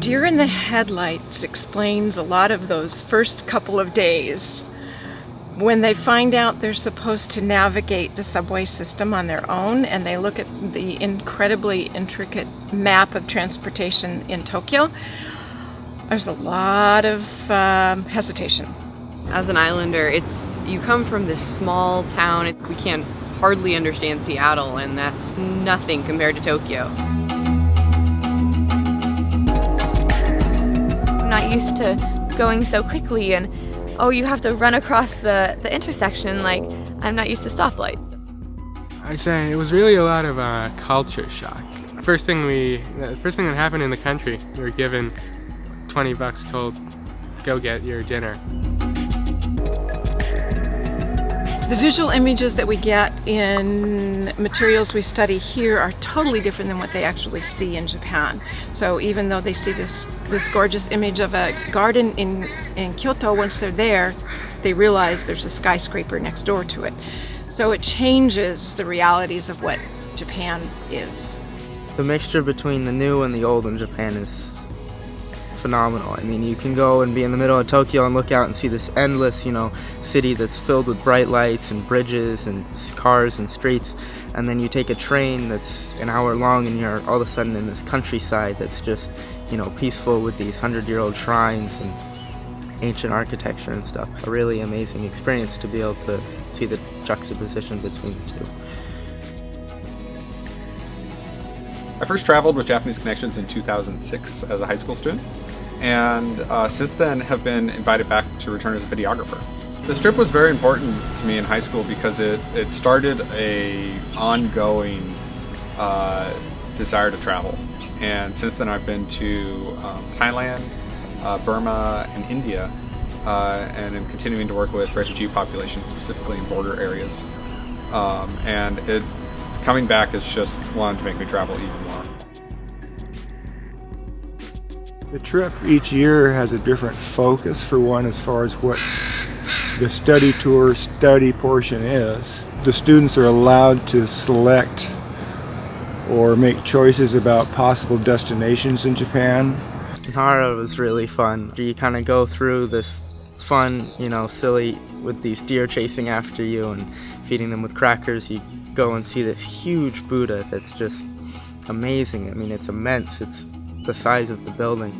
Deer in the headlights explains a lot of those first couple of days when they find out they're supposed to navigate the subway system on their own, and they look at the incredibly intricate map of transportation in Tokyo. There's a lot of hesitation. As an islander, you come from this small town. We can't hardly understand Seattle, and that's nothing compared to Tokyo. I'm not used to going so quickly, and you have to run across the intersection. Like, I'm not used to stoplights. I'd say it was really a lot of culture shock. The first thing that happened in the country, we were given $20 told, go get your dinner. The visual images that we get in materials we study here are totally different than what they actually see in Japan. So even though they see this gorgeous image of a garden in Kyoto, once they're there, they realize there's a skyscraper next door to it. So it changes the realities of what Japan is. The mixture between the new and the old in Japan is phenomenal. I mean, you can go and be in the middle of Tokyo and look out and see this endless, city that's filled with bright lights and bridges and cars and streets, and then you take a train that's an hour long and you're all of a sudden in this countryside that's just, peaceful with these 100-year-old shrines and ancient architecture and stuff. A really amazing experience to be able to see the juxtaposition between the two. I first traveled with Japanese Connections in 2006 as a high school student, and since then have been invited back to return as a videographer. This trip was very important to me in high school because it started an ongoing desire to travel. And since then I've been to Thailand, Burma, and India, and am continuing to work with refugee populations, specifically in border areas. Coming back has just wanted to make me travel even more. The trip each year has a different focus for one as far as what the study tour study portion is. The students are allowed to select or make choices about possible destinations in Japan. Nara was really fun. You kind of go through this fun, silly, with these deer chasing after you and feeding them with crackers. You go and see this huge Buddha that's just amazing. I mean, it's immense. It's the size of the building.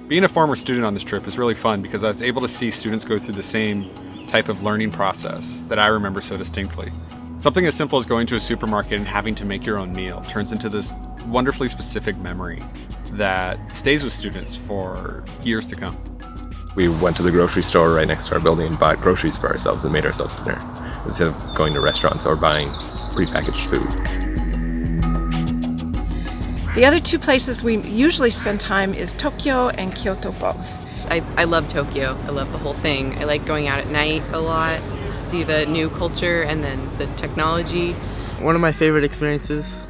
Being a former student on this trip is really fun because I was able to see students go through the same type of learning process that I remember so distinctly. Something as simple as going to a supermarket and having to make your own meal turns into this wonderfully specific memory that stays with students for years to come. We went to the grocery store right next to our building and bought groceries for ourselves and made ourselves dinner instead of going to restaurants or buying prepackaged food. The other two places we usually spend time is Tokyo and Kyoto both. I love Tokyo. I love the whole thing. I like going out at night a lot to see the new culture and then the technology. One of my favorite experiences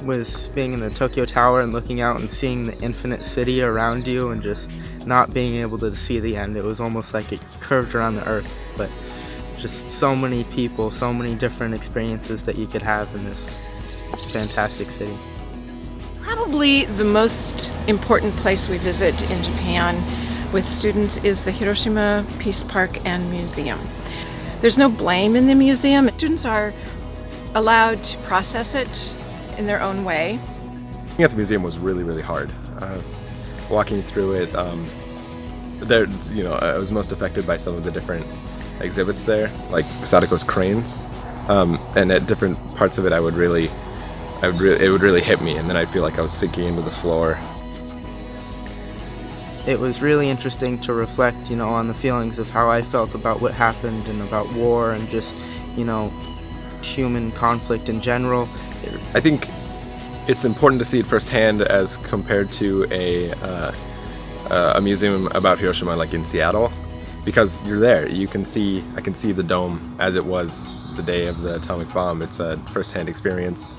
was being in the Tokyo Tower and looking out and seeing the infinite city around you and just not being able to see the end. It was almost like it curved around the earth, but just so many people, so many different experiences that you could have in this fantastic city. Probably the most important place we visit in Japan with students is the Hiroshima Peace Park and Museum. There's no blame in the museum. Students are allowed to process it in their own way. Being at the museum was really, really hard. Walking through it, I was most affected by some of the different exhibits there, like Sadako's cranes, and at different parts of it, it would really hit me, and then I'd feel like I was sinking into the floor. It was really interesting to reflect, on the feelings of how I felt about what happened and about war and just, human conflict in general. I think it's important to see it firsthand as compared to a museum about Hiroshima like in Seattle, because you're there. I can see the dome as it was the day of the atomic bomb. It's a firsthand experience.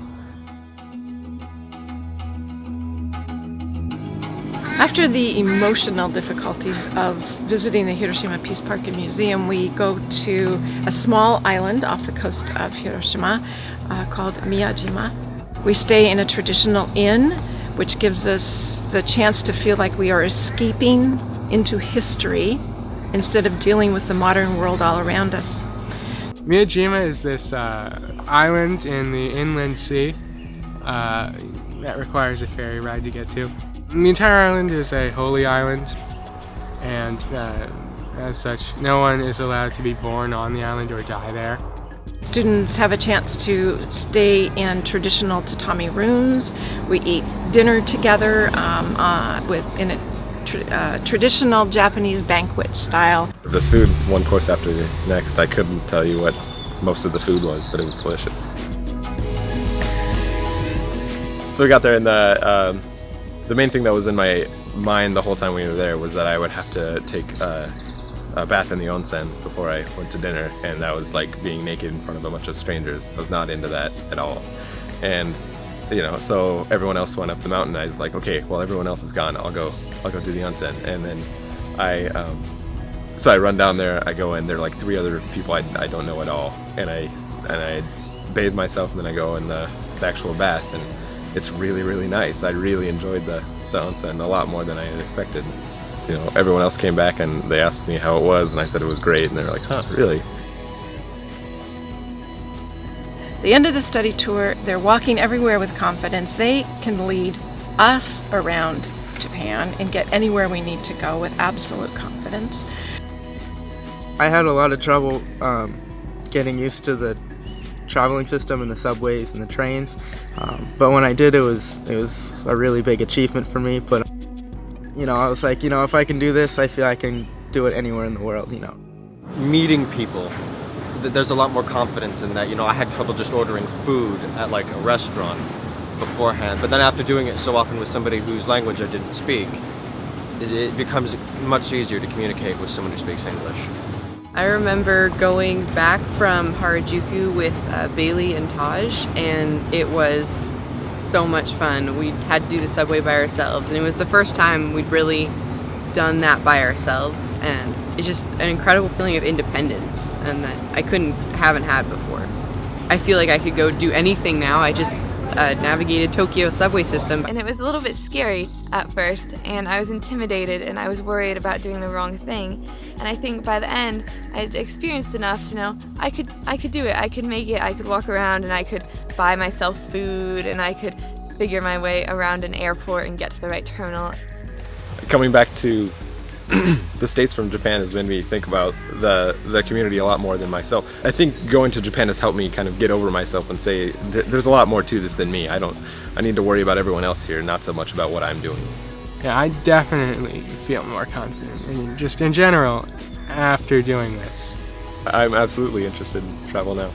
After the emotional difficulties of visiting the Hiroshima Peace Park and Museum, we go to a small island off the coast of Hiroshima called Miyajima. We stay in a traditional inn which gives us the chance to feel like we are escaping into history instead of dealing with the modern world all around us. Miyajima is this island in the inland sea that requires a ferry ride to get to. The entire island is a holy island, and as such, no one is allowed to be born on the island or die there. Students have a chance to stay in traditional tatami rooms. We eat dinner together in a traditional Japanese banquet style. This food, one course after the next, I couldn't tell you what most of the food was, but it was delicious. So we got there, and the main thing that was in my mind the whole time we were there was that I would have to take a bath in the onsen before I went to dinner, and that was like being naked in front of a bunch of strangers. I was not into that at all. And you know, so everyone else went up the mountain. I was like, okay, well, everyone else is gone. I'll go do the onsen. And then so I run down there. I go in. There are like 3 other people I don't know at all, and I bathe myself, and then I go in the actual bath, and it's really, really nice. I really enjoyed the onsen a lot more than I had expected. You know, everyone else came back and they asked me how it was, and I said it was great, and they were like, huh, really? At the end of the study tour, they're walking everywhere with confidence. They can lead us around Japan and get anywhere we need to go with absolute confidence. I had a lot of trouble getting used to the traveling system and the subways and the trains, but when I did, it was a really big achievement for me. But you know, I was like, you know, if I can do this, I feel I can do it anywhere in the world, you know. Meeting people, there's a lot more confidence in that. You know, I had trouble just ordering food at like a restaurant beforehand, but then after doing it so often with somebody whose language I didn't speak, it becomes much easier to communicate with someone who speaks English. I remember going back from Harajuku with Bailey and Taj, and it was so much fun. We had to do the subway by ourselves, and it was the first time we'd really done that by ourselves, and it's just an incredible feeling of independence, and that I haven't had before. I feel like I could go do anything now. I just navigated Tokyo subway system. And it was a little bit scary at first, and I was intimidated, and I was worried about doing the wrong thing. And I think by the end, I'd experienced enough to know I could do it. I could make it. I could walk around, and I could buy myself food, and I could figure my way around an airport and get to the right terminal. Coming back to the States from Japan has made me think about the community a lot more than myself. I think going to Japan has helped me kind of get over myself and say there's a lot more to this than me. I need to worry about everyone else here, not so much about what I'm doing. Yeah, I definitely feel more confident. I mean, just in general, after doing this. I'm absolutely interested in travel now.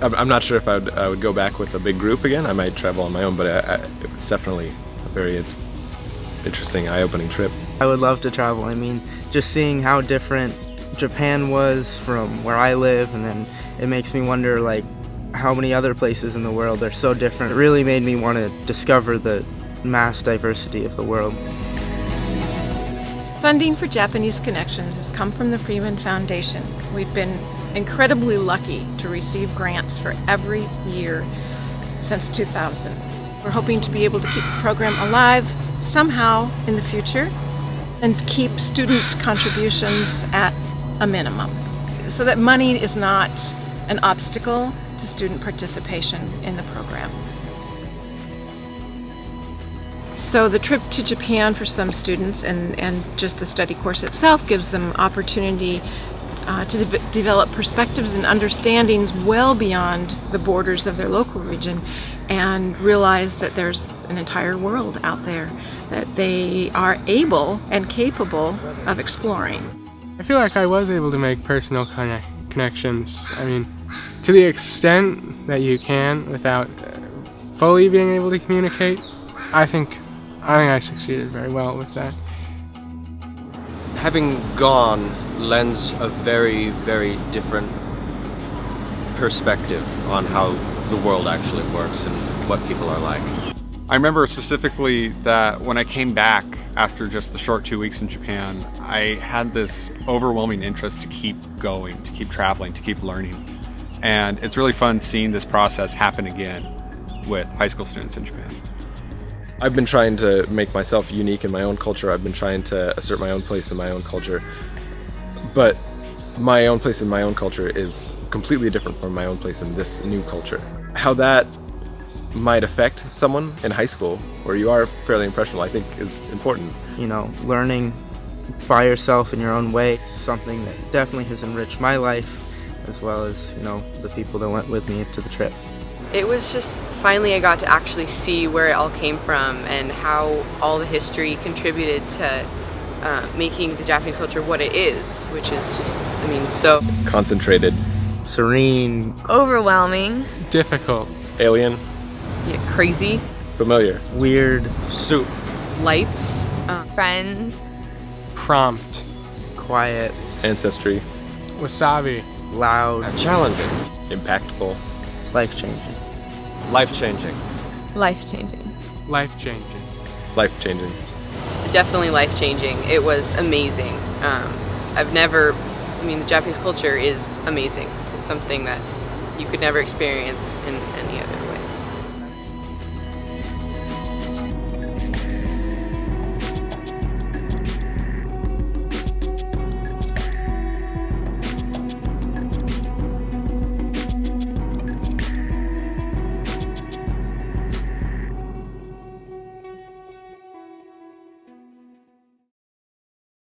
I'm not sure if I would go back with a big group again. I might travel on my own, but it was definitely a very interesting, eye-opening trip. I would love to travel. I mean, just seeing how different Japan was from where I live, and then it makes me wonder like how many other places in the world are so different. It really made me want to discover the mass diversity of the world. Funding for Japanese Connections has come from the Freeman Foundation. We've been incredibly lucky to receive grants for every year since 2000. We're hoping to be able to keep the program alive somehow in the future and keep students' contributions at a minimum so that money is not an obstacle to student participation in the program. So the trip to Japan for some students and just the study course itself gives them opportunity to develop perspectives and understandings well beyond the borders of their local region and realize that there's an entire world out there that they are able and capable of exploring. I feel like I was able to make personal connections. I mean, to the extent that you can without fully being able to communicate, I think I succeeded very well with that. Having gone lends a very, very different perspective on how the world actually works and what people are like. I remember specifically that when I came back after just the short 2 weeks in Japan, I had this overwhelming interest to keep going, to keep traveling, to keep learning. And it's really fun seeing this process happen again with high school students in Japan. I've been trying to make myself unique in my own culture. I've been trying to assert my own place in my own culture. But my own place in my own culture is completely different from my own place in this new culture. How that might affect someone in high school, where you are fairly impressionable, I think is important. You know, learning by yourself in your own way is something that definitely has enriched my life, as well as, you know, the people that went with me to the trip. It was just finally I got to actually see where it all came from and how all the history contributed to making the Japanese culture what it is, which is just, I mean, so Concentrated, Serene, Overwhelming. Difficult. alien, yeah, crazy, familiar, weird, Soup. lights, Friends. Prompt. quiet, ancestry, Wasabi. loud, Challenging. impactful, life-changing. Life-changing. Life-changing. Life-changing. life-changing. definitely life-changing. It was amazing. The Japanese culture is amazing. It's something that you could never experience in any